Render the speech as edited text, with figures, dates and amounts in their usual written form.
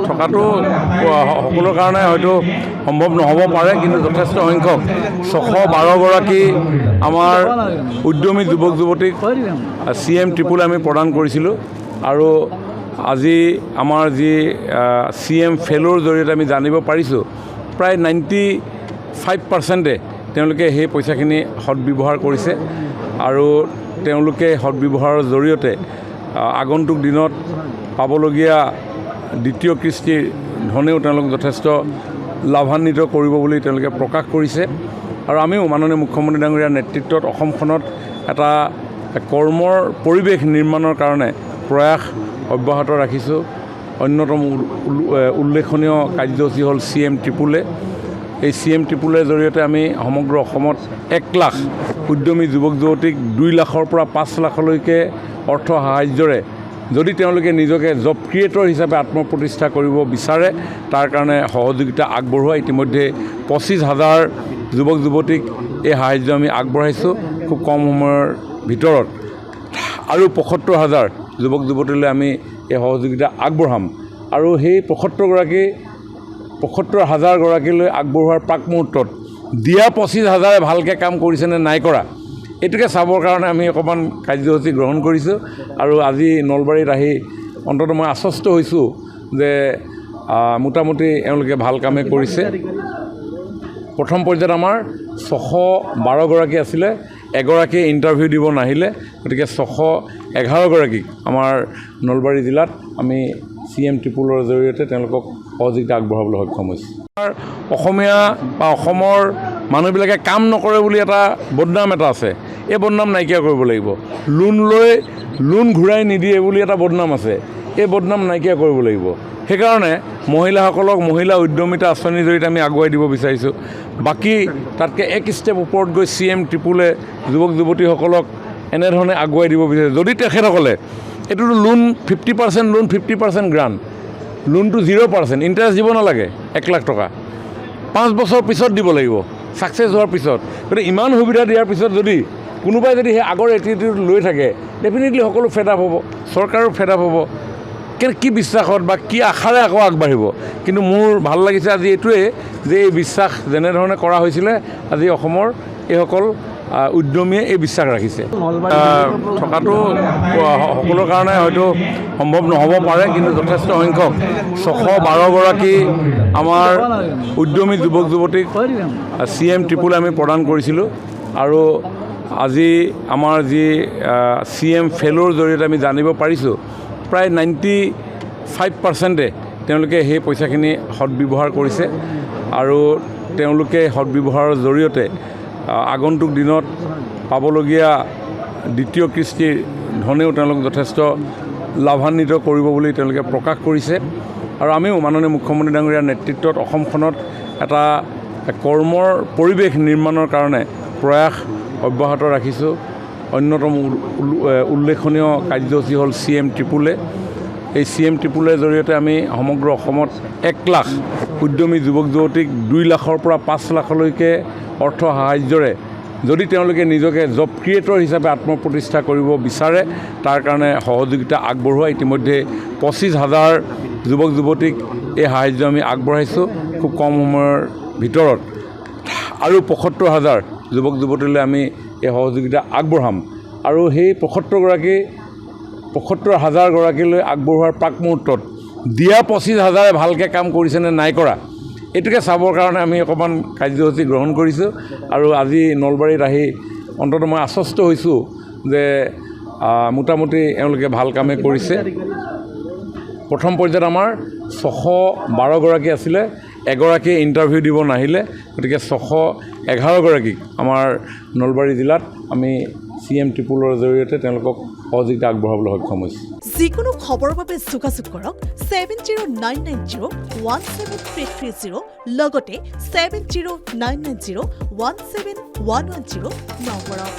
থকাটো সকলোৰ কাৰণে হয়তো সম্ভৱ নহ'ব পাৰে, কিন্তু যথেষ্ট সংখ্যক 612গৰাকী আমাৰ উদ্যমী যুৱক যুৱতীক CM ট্ৰিপুল আমি প্ৰদান কৰিছিলোঁ। আৰু আজি আমাৰ যি CM ফেলোৰ জৰিয়তে আমি জানিব পাৰিছোঁ প্ৰায় 95%-এ তেওঁলোকে সেই পইচাখিনি সৎব্যৱহাৰ কৰিছে। আৰু তেওঁলোকে সৎব্যৱহাৰৰ জৰিয়তে আগন্তুক দিনত পাবলগীয়া দ্বিতীয় কিস্তিৰ ধনেও তেওঁলোক যথেষ্ট লাভান্বিত কৰিব বুলি তেওঁলোকে প্ৰকাশ কৰিছে। আৰু আমিও মাননীয় মুখ্যমন্ত্ৰী ডাঙৰীয়াৰ নেতৃত্বত অসমখনত এটা কৰ্মৰ পৰিৱেশ নিৰ্মাণৰ কাৰণে প্ৰয়াস অব্যাহত ৰাখিছোঁ। অন্যতম উল্লেখনীয় কাৰ্যসূচী হ'ল CM ট্ৰিপুলে। এই CM ট্ৰিপুলৰ জৰিয়তে আমি সমগ্ৰ অসমত 1 লাখ উদ্যমী যুৱক যুৱতীক 2 লাখৰ পৰা 5 লাখলৈকে অৰ্থ সাহায্যৰে যদি তেওঁলোকে নিজকে জব ক্ৰিয়েটৰ হিচাপে আত্মপ্ৰতিষ্ঠা কৰিব বিচাৰে তাৰ কাৰণে সহযোগিতা আগবঢ়োৱা। ইতিমধ্যে 25,000 যুৱক যুৱতীক এই সাহায্য আমি আগবঢ়াইছোঁ খুব কম সময়ৰ ভিতৰত। আৰু 75,000 যুৱক যুৱতীলৈ আমি এই সহযোগিতা আগবঢ়াম। আৰু সেই 75,000 গৰাকীলৈ আগবঢ়োৱাৰ প্ৰাক মুহূৰ্তত দিয়া 25,000-এ ভালকৈ কাম কৰিছেনে নাই কৰা এইটোকে চাবৰ কাৰণে আমি অকণমান কাৰ্যসূচী গ্ৰহণ কৰিছোঁ। আৰু আজি নলবাৰীত আহি অন্ততঃ মই আশ্বস্ত হৈছোঁ যে মোটামুটি এওঁলোকে ভাল কামেই কৰিছে। প্ৰথম পৰ্যায়ত আমাৰ 612গৰাকী আছিলে, এগৰাকীয়ে ইণ্টাৰভিউ দিব নাহিলে, গতিকে 611গৰাকীক আমাৰ নলবাৰী জিলাত আমি CM ট্ৰিপুলৰ জৰিয়তে তেওঁলোকক সহযোগিতা আগবঢ়াবলৈ সক্ষম হৈছোঁ। অসমীয়া বা অসমৰ মানুহবিলাকে কাম নকৰে বুলি এটা বদনাম এটা আছে, এই বদনাম নাইকিয়া কৰিব লাগিব। লোন লৈ লোন ঘূৰাই নিদিয়ে বুলি এটা বদনাম আছে, এই বদনাম নাইকিয়া কৰিব লাগিব। সেইকাৰণে মহিলাসকলক মহিলা উদ্যমিতা আঁচনিৰ জৰিয়তে আমি আগুৱাই দিব বিচাৰিছোঁ। বাকী তাতকৈ 1 ষ্টেপ ওপৰত গৈ CM ট্ৰিপুলে যুৱক যুৱতীসকলক এনেধৰণে আগুৱাই দিব বিচাৰিছে। যদি তেখেতসকলে এইটোতো লোন 50% লোন 50% গ্ৰাণ্ট, লোনটো 0%, ইণ্টাৰেষ্ট দিব নালাগে 1 লাখ টকা, 5 বছৰ পিছত দিব লাগিব ছাকচেছ হোৱাৰ পিছত। গতিকে ইমান সুবিধা দিয়াৰ পিছত যদি কোনোবাই যদি সেই আগৰ এটিটিউড লৈ থাকে ডেফিনেটলি সকলো ফেড আপ হ'ব, চৰকাৰো ফেড আপ হ'ব। কি বিশ্বাসত বা কি আশাৰে আকৌ আগবাঢ়িব। কিন্তু মোৰ ভাল লাগিছে আজি এইটোৱে যে এই বিশ্বাস যেনেধৰণে কৰা হৈছিলে আজি অসমৰ এইসকল উদ্যমীয়ে এই বিশ্বাস ৰাখিছে। থকাটো সকলোৰ কাৰণে হয়তো সম্ভৱ নহ'ব পাৰে, কিন্তু যথেষ্ট সংখ্যক 612গৰাকী আমাৰ উদ্যমী যুৱক যুৱতীক CM ট্ৰিপুল আমি প্ৰদান কৰিছিলোঁ। আৰু আজি আমাৰ যি CM ফেলোৰ জৰিয়তে আমি জানিব পাৰিছোঁ প্ৰায় 95%-এ তেওঁলোকে সেই পইচাখিনি সৎব্যৱহাৰ কৰিছে। আৰু তেওঁলোকে সৎব্যৱহাৰৰ জৰিয়তে আগন্তুক দিনত পাবলগীয়া দ্বিতীয় কিস্তিৰ ধনেও তেওঁলোক যথেষ্ট লাভান্বিত কৰিব বুলি তেওঁলোকে প্ৰকাশ কৰিছে। আৰু আমিও মাননীয় মুখ্যমন্ত্ৰী ডাঙৰীয়াৰ নেতৃত্বত অসমখনত এটা কৰ্মৰ পৰিৱেশ নিৰ্মাণৰ কাৰণে প্ৰয়াস অব্যাহত ৰাখিছোঁ। অন্যতম উল্লেখনীয় কাৰ্যসূচী হ'ল CM ট্ৰিপুলে। এই CM ট্ৰিপুলৰ জৰিয়তে আমি সমগ্ৰ অসমত 1 লাখ উদ্যমী যুৱক যুৱতীক 2 লাখৰ পৰা 5 লাখলৈকে অৰ্থ সাহায্যৰে যদি তেওঁলোকে নিজকে জব ক্ৰিয়েটৰ হিচাপে আত্মপ্ৰতিষ্ঠা কৰিব বিচাৰে তাৰ কাৰণে সহযোগিতা আগবঢ়োৱা। ইতিমধ্যে 25,000 যুৱক যুৱতীক এই সাহায্য আমি আগবঢ়াইছোঁ খুব কম সময়ৰ ভিতৰত। আৰু 75,000 যুৱক যুৱতীলৈ আমি এই সহযোগিতা আগবঢ়াম। আৰু সেই 75,000 গৰাকীলৈ আগবঢ়োৱাৰ প্ৰাক মুহূৰ্তত দিয়া 25,000-এ ভালকৈ কাম কৰিছেনে নাই কৰা এইটোকে চাবৰ কাৰণে আমি অকণমান কাৰ্যসূচী গ্ৰহণ কৰিছোঁ। আৰু আজি নলবাৰীত আহি অন্ততঃ মই আশ্বস্ত হৈছোঁ যে মোটামুটি এওঁলোকে ভাল কামেই কৰিছে। প্ৰথম পৰ্যায়ত আমাৰ 612গৰাকী আছিলে, এগৰাকীয়ে ইণ্টাৰভিউ দিব নাহিলে, গতিকে 611গৰাকীক আমাৰ নলবাৰী জিলাত আমি CM ট্ৰিপুলৰ জৰিয়তে তেওঁলোকক সহযোগিতা আগবঢ়াবলৈ সক্ষম হৈছোঁ। যিকোনো খবৰৰ বাবে যোগাযোগ কৰক 7099017330 লগতে 7099017110 নম্বৰত।